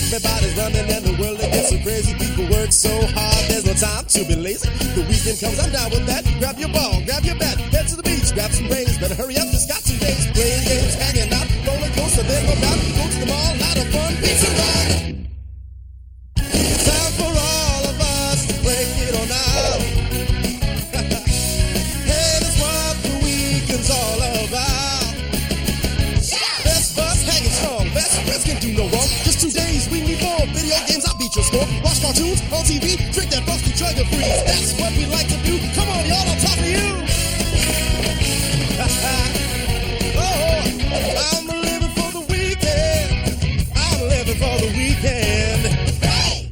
Everybody's running and the world it gets so crazy. People work so hard, there's no time to be lazy. The weekend comes, I'm down with that. Grab your ball, grab your bat, head to the beach, grab some rains. Better hurry up, just got some days. Playing games, hanging out, roller coaster, there's no doubt. Go to the mall, lot of fun, pizza ride. Time for all of us to break it on out. Hey, that's what the weekend's all about. Best bus hanging strong, best friends can do no wrong. Just 2 days, we need more video games. I'll beat your score. Watch cartoons on TV, drink that frosty chug and freeze. That's what we like to do. Come on, y'all, I'm talking to you. Oh, I'm living for the weekend. I'm living for the weekend. Hey!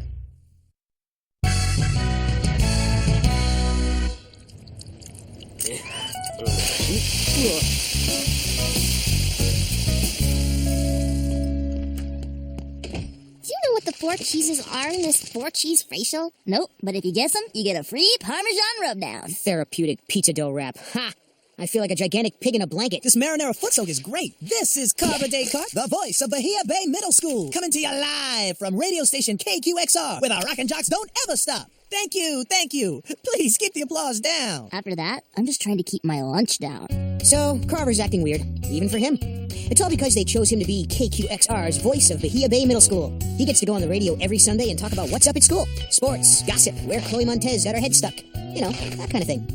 Do you know what the 4 cheeses are in this 4-cheese facial? Nope, but if you guess them, you get a free Parmesan rubdown. Therapeutic pizza dough wrap. Ha! I feel like a gigantic pig in a blanket. This marinara foot soak is great. This is Carver Descartes, the voice of Bahia Bay Middle School, coming to you live from radio station KQXR, where the rockin' jocks don't ever stop. Thank you, thank you. Please keep the applause down. After that, I'm just trying to keep my lunch down. So, Carver's acting weird, even for him. It's all because they chose him to be KQXR's voice of Bahia Bay Middle School. He gets to go on the radio every Sunday and talk about what's up at school. Sports, gossip, where Chloe Montez got her head stuck. You know, that kind of thing.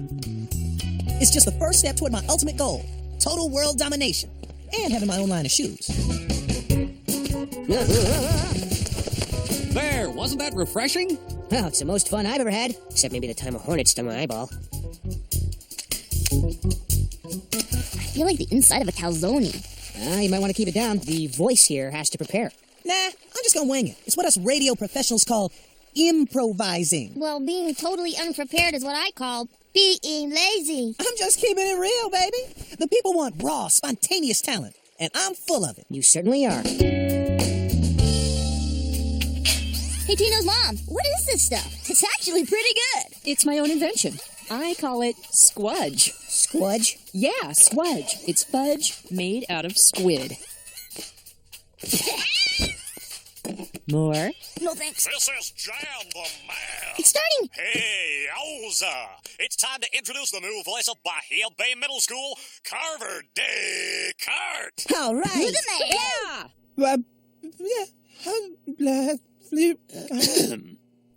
It's just the first step toward my ultimate goal, total world domination, and having my own line of shoes. There, wasn't that refreshing? Well, it's the most fun I've ever had, except maybe the time a hornet stung my eyeball. I feel like the inside of a calzone. You might want to keep it down. The voice here has to prepare. Nah, I'm just gonna wing it. It's what us radio professionals call improvising. Well, being totally unprepared is what I call being lazy. I'm just keeping it real, baby. The people want raw, spontaneous talent, and I'm full of it. You certainly are. Hey, Tino's mom, what is this stuff? It's actually pretty good. It's my own invention. I call it squudge. Squudge? Yeah, squudge. It's fudge made out of squid. More? No thanks. This is Jam the Man. It's starting. Hey, yowza. It's time to introduce the new voice of Bahia Bay Middle School, Carver Descartes. All right. Look at that.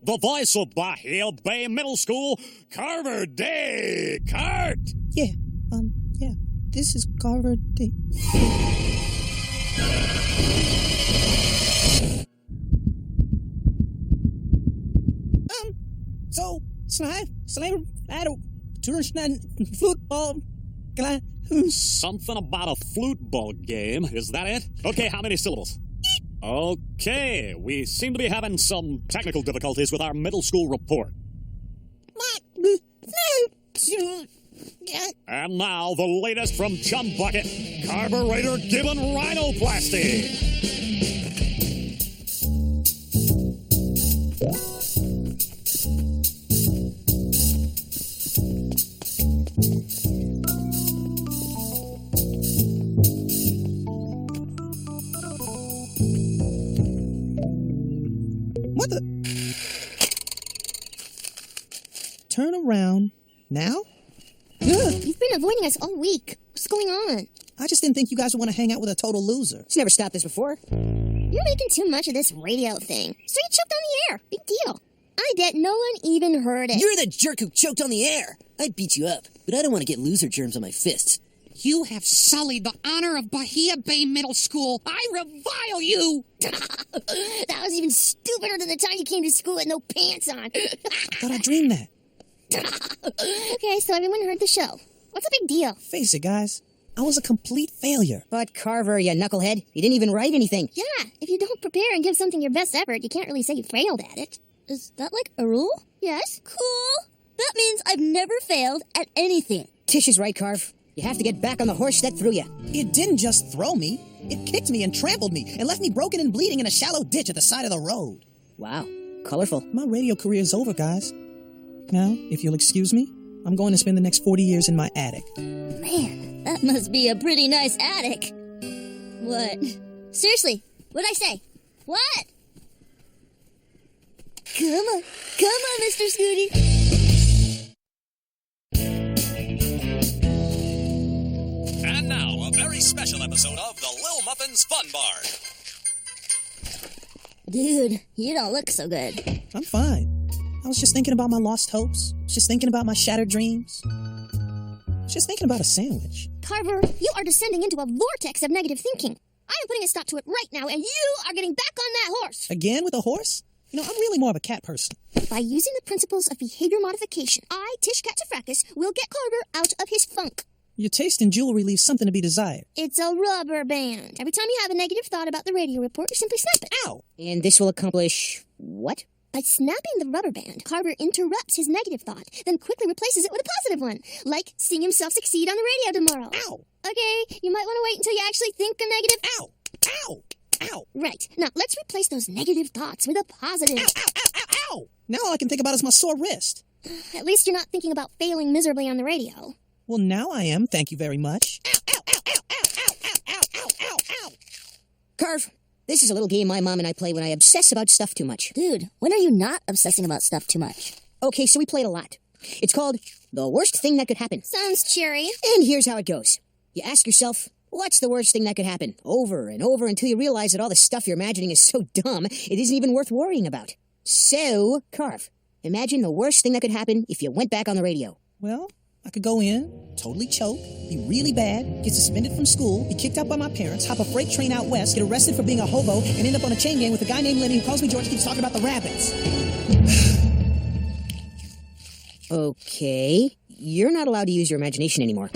The voice of Bahia Bay Middle School, Carver Descartes. Yeah, this is Carver So, slide, football, Something about a flute ball game, is that it? Okay, how many syllables? Okay, we seem to be having some technical difficulties with our middle school report. And now, the latest from Chum Bucket, Carburetor Gibbon Rhinoplasty. What the? Turn around now? You've been avoiding us all week. What's going on? I just didn't think you guys would want to hang out with a total loser. It's never stopped this before. You're making too much of this radio thing. So you choked on the air. Big deal. I bet no one even heard it. You're the jerk who choked on the air. I'd beat you up, but I don't want to get loser germs on my fists. You have sullied the honor of Bahia Bay Middle School. I revile you. That was even stupider than the time you came to school with no pants on. I thought I dreamed that. Okay, so everyone heard the show. What's the big deal? Face it, guys. I was a complete failure. But Carver, you knucklehead, you didn't even write anything. Yeah, if you don't prepare and give something your best effort, you can't really say you failed at it. Is that like a rule? Yes. Cool. That means I've never failed at anything. Tish is right, Carv. You have to get back on the horse that threw you. It didn't just throw me. It kicked me and trampled me and left me broken and bleeding in a shallow ditch at the side of the road. Wow, colorful. My radio career is over, guys. Now, if you'll excuse me, I'm going to spend the next 40 years in my attic. Man, that must be a pretty nice attic. What? Seriously, what'd I say? What? Come on, Mr. Scooty. And now, a very special episode of the Lil Muffins Fun Bar. Dude, you don't look so good. I'm fine. I was just thinking about my lost hopes. Just thinking about my shattered dreams. Just thinking about a sandwich. Carver, you are descending into a vortex of negative thinking. I am putting a stop to it right now, and you are getting back on that horse. Again with a horse? You know, I'm really more of a cat person. By using the principles of behavior modification, I, Tish Katsafrakis, will get Carver out of his funk. Your taste in jewelry leaves something to be desired. It's a rubber band. Every time you have a negative thought about the radio report, you simply snap it. Ow! And this will accomplish what? By snapping the rubber band, Carver interrupts his negative thought, then quickly replaces it with a positive one, like seeing himself succeed on the radio tomorrow. Ow! Okay, you might want to wait until you actually think a negative. Ow! Ow! Ow! Right. Now, let's replace those negative thoughts with a positive. Ow! Ow! Ow! Ow! Ow! Now all I can think about is my sore wrist. At least you're not thinking about failing miserably on the radio. Well, now I am, thank you very much. Ow! Ow! Ow! Ow! Ow! Ow! Ow! Ow! Ow! Ow! Carve, this is a little game my mom and I play when I obsess about stuff too much. Dude, when are you not obsessing about stuff too much? Okay, so we played a lot. It's called The Worst Thing That Could Happen. Sounds cheery. And here's how it goes. You ask yourself, what's the worst thing that could happen? Over and over until you realize that all the stuff you're imagining is so dumb, it isn't even worth worrying about. So, Carve, imagine the worst thing that could happen if you went back on the radio. Well, I could go in, totally choke, be really bad, get suspended from school, be kicked out by my parents, hop a freight train out west, get arrested for being a hobo, and end up on a chain gang with a guy named Lenny who calls me George and keeps talking about the rabbits. Okay, you're not allowed to use your imagination anymore.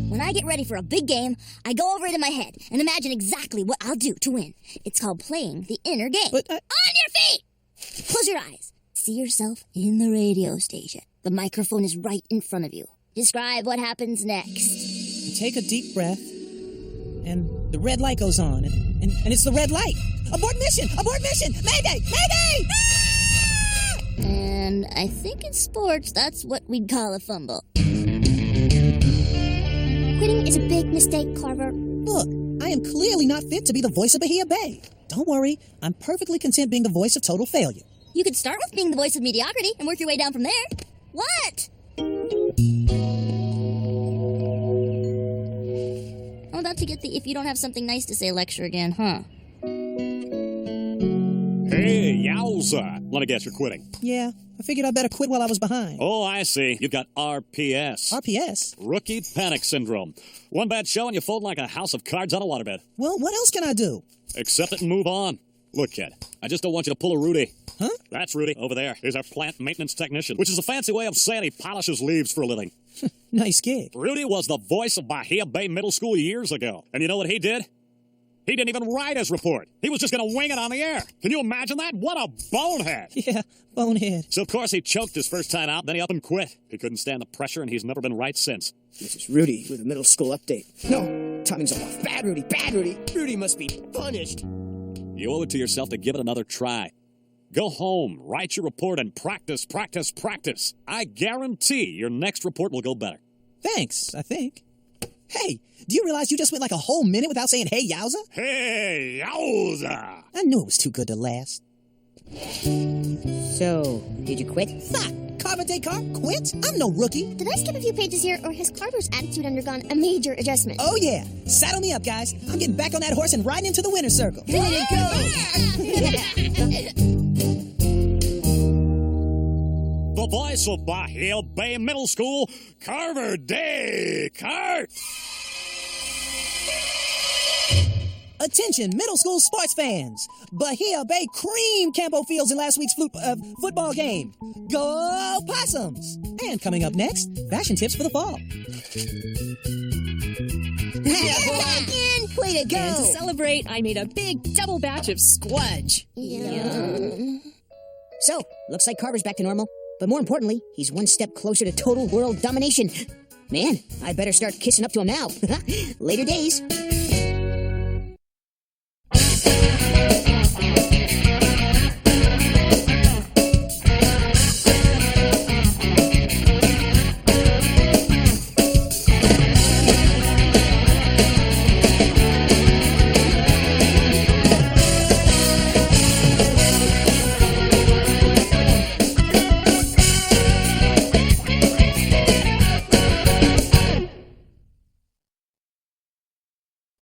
When I get ready for a big game, I go over it in my head and imagine exactly what I'll do to win. It's called playing the inner game. But On your feet! Close your eyes. See yourself in the radio station. The microphone is right in front of you. Describe what happens next. I take a deep breath, and the red light goes on, and it's the red light. Abort mission! Abort mission! Mayday! Mayday! Ah! And I think in sports, that's what we'd call a fumble. Quitting is a big mistake, Carver. Look, I am clearly not fit to be the voice of Bahia Bay. Don't worry, I'm perfectly content being the voice of total failure. You could start with being the voice of mediocrity and work your way down from there. What? I'm about to get the if you don't have something nice to say lecture again, huh? Hey, yowza. Let me guess, you're quitting. Yeah, I figured I better quit while I was behind. Oh, I see. You've got RPS. RPS? Rookie Panic Syndrome. One bad show and you fold like a house of cards on a waterbed. Well, what else can I do? Accept it and move on. Look, kid, I just don't want you to pull a Rudy. Huh? That's Rudy, over there. He's our plant maintenance technician, which is a fancy way of saying he polishes leaves for a living. Nice gig. Rudy was the voice of Bahia Bay Middle School years ago. And you know what he did? He didn't even write his report. He was just going to wing it on the air. Can you imagine that? What a bonehead. Yeah, bonehead. So, of course, he choked his first time out, then he up and quit. He couldn't stand the pressure, and he's never been right since. This is Rudy with a middle school update. No, timing's all off. Bad Rudy, bad Rudy. Rudy must be punished. You owe it to yourself to give it another try. Go home, write your report, and practice, practice, practice. I guarantee your next report will go better. Thanks, I think. Hey, do you realize you just went like a whole minute without saying hey, yowza? Hey, yowza! I knew it was too good to last. So, did you quit? Fuck! Carver Descartes, quit? I'm no rookie. Did I skip a few pages here, or has Carver's attitude undergone a major adjustment? Oh yeah, saddle me up, guys. I'm getting back on that horse and riding into the winner's circle. Here you go! The voice of Bahia Bay Middle School, Carver Descartes. Attention, middle school sports fans. Bahia Bay creamed Campo Fields in last week's football game. Go Possums! And coming up next, fashion tips for the fall. Way to go! And to celebrate, I made a big double batch of squudge. So, looks like Carver's back to normal. But more importantly, he's one step closer to total world domination. Man, I better start kissing up to him now. Later days.